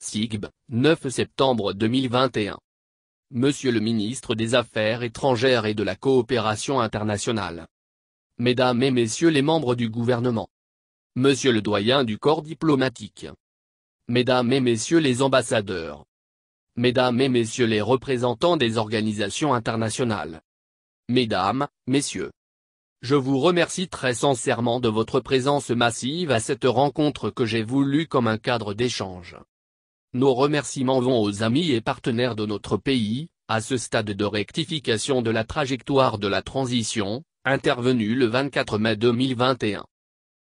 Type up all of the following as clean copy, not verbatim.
SIGB, 9 septembre 2021. Monsieur le ministre des Affaires étrangères et de la coopération internationale. Mesdames et messieurs les membres du gouvernement. Monsieur le doyen du corps diplomatique. Mesdames et messieurs les ambassadeurs. Mesdames et messieurs les représentants des organisations internationales. Mesdames, messieurs. Je vous remercie très sincèrement de votre présence massive à cette rencontre que j'ai voulue comme un cadre d'échange. Nos remerciements vont aux amis et partenaires de notre pays, à ce stade de rectification de la trajectoire de la transition, intervenue le 24 mai 2021.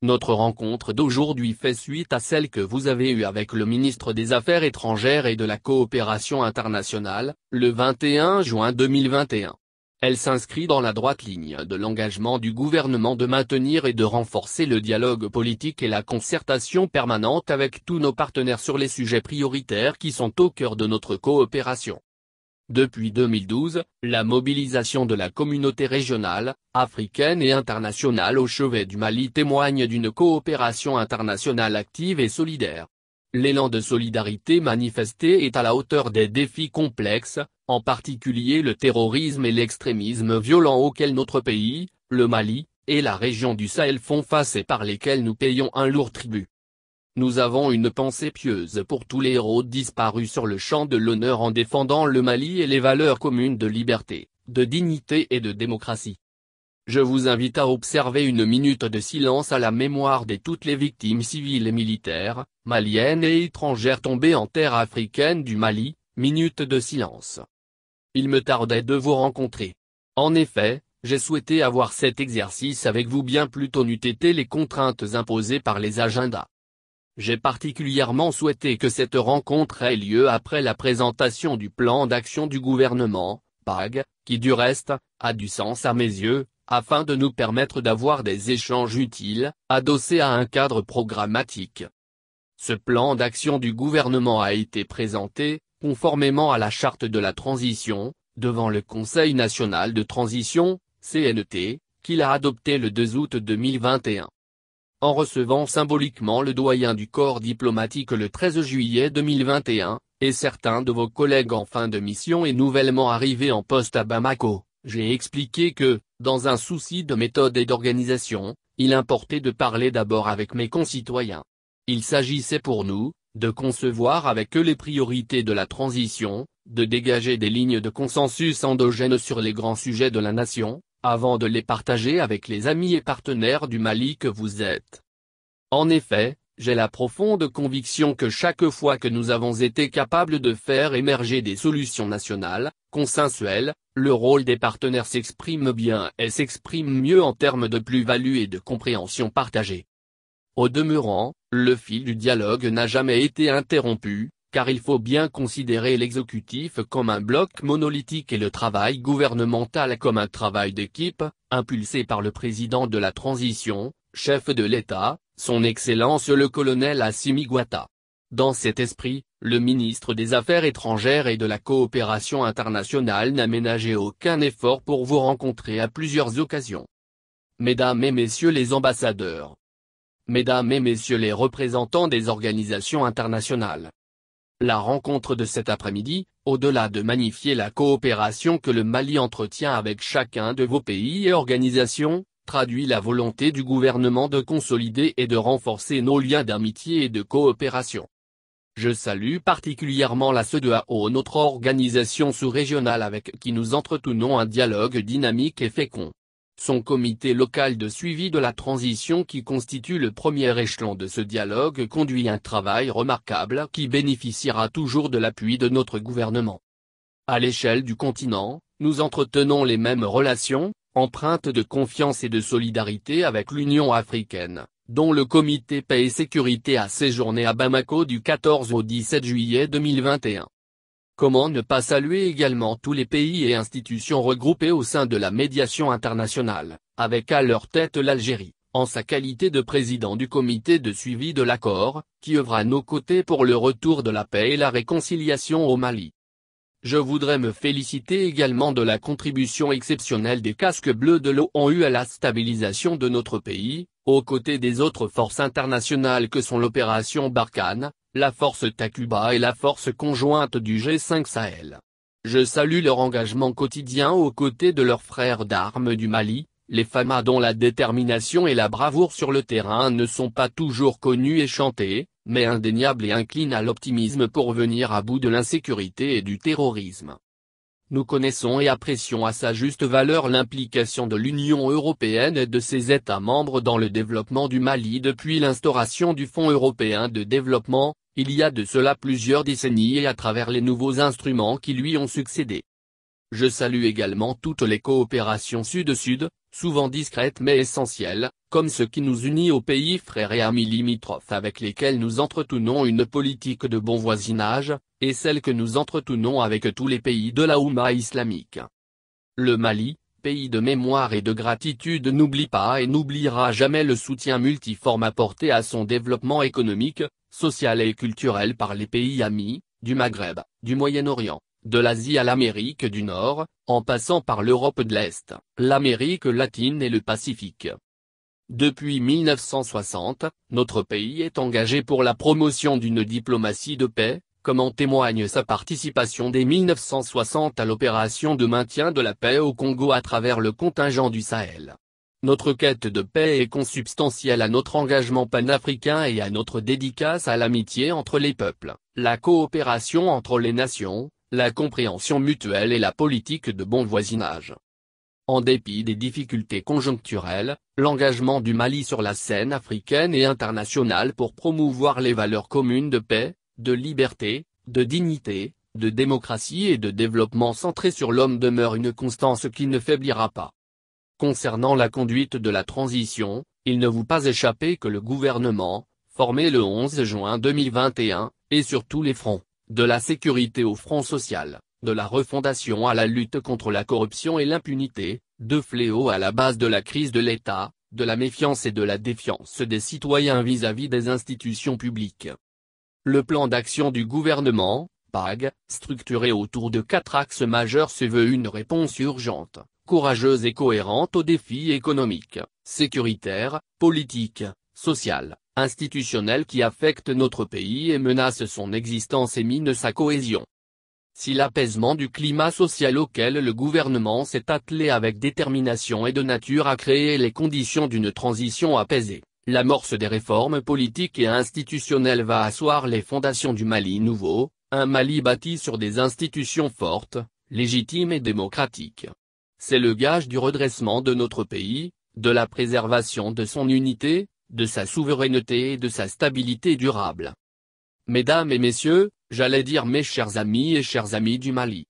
Notre rencontre d'aujourd'hui fait suite à celle que vous avez eue avec le ministre des Affaires étrangères et de la coopération internationale, le 21 juin 2021. Elle s'inscrit dans la droite ligne de l'engagement du gouvernement de maintenir et de renforcer le dialogue politique et la concertation permanente avec tous nos partenaires sur les sujets prioritaires qui sont au cœur de notre coopération. Depuis 2012, la mobilisation de la communauté régionale, africaine et internationale au chevet du Mali témoigne d'une coopération internationale active et solidaire. L'élan de solidarité manifesté est à la hauteur des défis complexes, en particulier le terrorisme et l'extrémisme violent auxquels notre pays, le Mali, et la région du Sahel font face et par lesquels nous payons un lourd tribut. Nous avons une pensée pieuse pour tous les héros disparus sur le champ de l'honneur en défendant le Mali et les valeurs communes de liberté, de dignité et de démocratie. Je vous invite à observer une minute de silence à la mémoire de toutes les victimes civiles et militaires, maliennes et étrangères tombées en terre africaine du Mali, minute de silence. Il me tardait de vous rencontrer. En effet, j'ai souhaité avoir cet exercice avec vous bien plus tôt n'eût été les contraintes imposées par les agendas. J'ai particulièrement souhaité que cette rencontre ait lieu après la présentation du plan d'action du gouvernement, PAG, qui du reste, a du sens à mes yeux, afin de nous permettre d'avoir des échanges utiles, adossés à un cadre programmatique. Ce plan d'action du gouvernement a été présenté, conformément à la charte de la transition, devant le Conseil national de transition, CNT, qu'il a adopté le 2 août 2021. En recevant symboliquement le doyen du corps diplomatique le 13 juillet 2021, et certains de vos collègues en fin de mission et nouvellement arrivés en poste à Bamako, j'ai expliqué que, dans un souci de méthode et d'organisation, il importait de parler d'abord avec mes concitoyens. Il s'agissait pour nous, de concevoir avec eux les priorités de la transition, de dégager des lignes de consensus endogènes sur les grands sujets de la nation, avant de les partager avec les amis et partenaires du Mali que vous êtes. En effet, j'ai la profonde conviction que chaque fois que nous avons été capables de faire émerger des solutions nationales, consensuelles, le rôle des partenaires s'exprime bien et s'exprime mieux en termes de plus-value et de compréhension partagée. Au demeurant, le fil du dialogue n'a jamais été interrompu, car il faut bien considérer l'exécutif comme un bloc monolithique et le travail gouvernemental comme un travail d'équipe, impulsé par le président de la transition, chef de l'État, son Excellence le colonel Assimi Goïta. Dans cet esprit, le ministre des Affaires étrangères et de la coopération internationale n'a ménagé aucun effort pour vous rencontrer à plusieurs occasions. Mesdames et messieurs les ambassadeurs. Mesdames et messieurs les représentants des organisations internationales. La rencontre de cet après-midi, au-delà de magnifier la coopération que le Mali entretient avec chacun de vos pays et organisations, traduit la volonté du gouvernement de consolider et de renforcer nos liens d'amitié et de coopération. Je salue particulièrement la CEDEAO, notre organisation sous-régionale avec qui nous entretenons un dialogue dynamique et fécond. Son comité local de suivi de la transition qui constitue le premier échelon de ce dialogue conduit un travail remarquable qui bénéficiera toujours de l'appui de notre gouvernement. À l'échelle du continent, nous entretenons les mêmes relations, empreintes de confiance et de solidarité avec l'Union africaine, dont le comité paix et sécurité a séjourné à Bamako du 14 au 17 juillet 2021. Comment ne pas saluer également tous les pays et institutions regroupés au sein de la médiation internationale, avec à leur tête l'Algérie, en sa qualité de président du comité de suivi de l'accord, qui œuvre à nos côtés pour le retour de la paix et la réconciliation au Mali. Je voudrais me féliciter également de la contribution exceptionnelle des casques bleus de l'ONU à la stabilisation de notre pays, aux côtés des autres forces internationales que sont l'opération Barkhane, la force Takuba et la force conjointe du G5 Sahel. Je salue leur engagement quotidien aux côtés de leurs frères d'armes du Mali, les FAMA dont la détermination et la bravoure sur le terrain ne sont pas toujours connues et chantées, mais indéniables et inclinent à l'optimisme pour venir à bout de l'insécurité et du terrorisme. Nous connaissons et apprécions à sa juste valeur l'implication de l'Union européenne et de ses États membres dans le développement du Mali depuis l'instauration du Fonds européen de développement, il y a de cela plusieurs décennies et à travers les nouveaux instruments qui lui ont succédé. Je salue également toutes les coopérations sud-sud, souvent discrètes mais essentielles, comme ce qui nous unit aux pays frères et amis limitrophes avec lesquels nous entretenons une politique de bon voisinage, et celle que nous entretenons avec tous les pays de la Oumma islamique. Le Mali, pays de mémoire et de gratitude, n'oublie pas et n'oubliera jamais le soutien multiforme apporté à son développement économique, social et culturel par les pays amis, du Maghreb, du Moyen-Orient, de l'Asie à l'Amérique du Nord, en passant par l'Europe de l'Est, l'Amérique latine et le Pacifique. Depuis 1960, notre pays est engagé pour la promotion d'une diplomatie de paix, comme en témoigne sa participation dès 1960 à l'opération de maintien de la paix au Congo à travers le contingent du Sahel. Notre quête de paix est consubstantielle à notre engagement panafricain et à notre dédicace à l'amitié entre les peuples, la coopération entre les nations, la compréhension mutuelle et la politique de bon voisinage. En dépit des difficultés conjoncturelles, l'engagement du Mali sur la scène africaine et internationale pour promouvoir les valeurs communes de paix, de liberté, de dignité, de démocratie et de développement centré sur l'homme demeure une constance qui ne faiblira pas. Concernant la conduite de la transition, il ne vous pas échappé que le gouvernement, formé le 11 juin 2021, est sur tous les fronts, de la sécurité au front social, de la refondation à la lutte contre la corruption et l'impunité, de fléau à la base de la crise de l'État, de la méfiance et de la défiance des citoyens vis-à-vis des institutions publiques. Le plan d'action du gouvernement, PAG, structuré autour de 4 axes majeurs se veut une réponse urgente, courageuse et cohérente aux défis économiques, sécuritaires, politiques, sociaux, institutionnels qui affectent notre pays et menacent son existence et minent sa cohésion. Si l'apaisement du climat social auquel le gouvernement s'est attelé avec détermination est de nature à créer les conditions d'une transition apaisée, l'amorce des réformes politiques et institutionnelles va asseoir les fondations du Mali nouveau, un Mali bâti sur des institutions fortes, légitimes et démocratiques. C'est le gage du redressement de notre pays, de la préservation de son unité, de sa souveraineté et de sa stabilité durable. Mesdames et messieurs, j'allais dire mes chers amis et chers amis du Mali.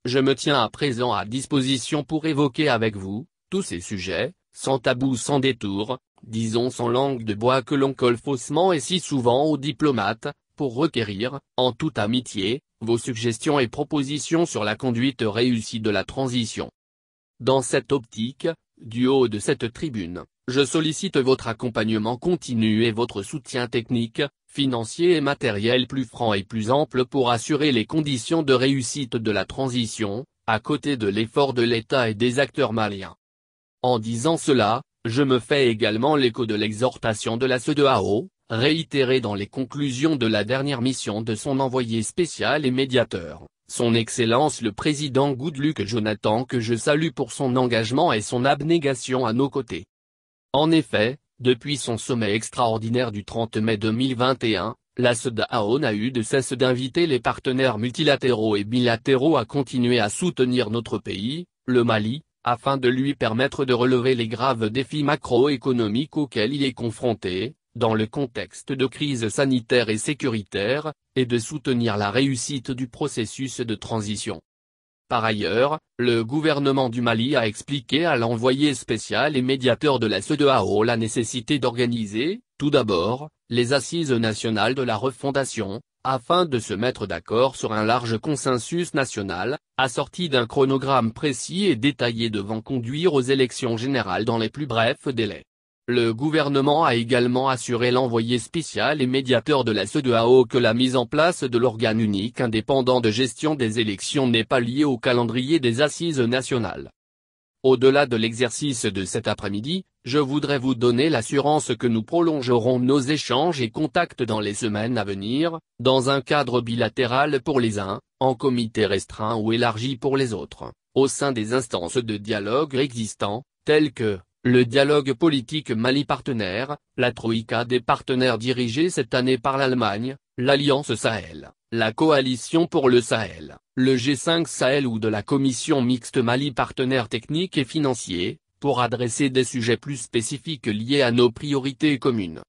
Je me tiens à présent à disposition pour évoquer avec vous, tous ces sujets, sans tabou sans détour, disons sans langue de bois que l'on colle faussement et si souvent aux diplomates, pour requérir, en toute amitié, vos suggestions et propositions sur la conduite réussie de la transition. Dans cette optique, du haut de cette tribune, je sollicite votre accompagnement continu et votre soutien technique, financier et matériel plus franc et plus ample pour assurer les conditions de réussite de la transition, à côté de l'effort de l'État et des acteurs maliens. En disant cela, je me fais également l'écho de l'exhortation de la CEDEAO, réitérée dans les conclusions de la dernière mission de son envoyé spécial et médiateur, son Excellence le président Goodluck Jonathan, que je salue pour son engagement et son abnégation à nos côtés. En effet, depuis son sommet extraordinaire du 30 mai 2021, la CEDEAO n'a eu de cesse d'inviter les partenaires multilatéraux et bilatéraux à continuer à soutenir notre pays, le Mali, afin de lui permettre de relever les graves défis macroéconomiques auxquels il est confronté, dans le contexte de crise sanitaire et sécuritaire, et de soutenir la réussite du processus de transition. Par ailleurs, le gouvernement du Mali a expliqué à l'envoyé spécial et médiateur de la CEDEAO la nécessité d'organiser, tout d'abord, les assises nationales de la refondation, afin de se mettre d'accord sur un large consensus national, assorti d'un chronogramme précis et détaillé devant conduire aux élections générales dans les plus brefs délais. Le gouvernement a également assuré l'envoyé spécial et médiateur de la CEDEAO que la mise en place de l'organe unique indépendant de gestion des élections n'est pas liée au calendrier des assises nationales. Au-delà de l'exercice de cet après-midi, je voudrais vous donner l'assurance que nous prolongerons nos échanges et contacts dans les semaines à venir, dans un cadre bilatéral pour les uns, en comité restreint ou élargi pour les autres, au sein des instances de dialogue existants, telles que le dialogue politique Mali partenaire, la Troïka des partenaires dirigée cette année par l'Allemagne, l'Alliance Sahel, la Coalition pour le Sahel, le G5 Sahel ou de la Commission mixte Mali partenaires techniques et financiers, pour adresser des sujets plus spécifiques liés à nos priorités communes.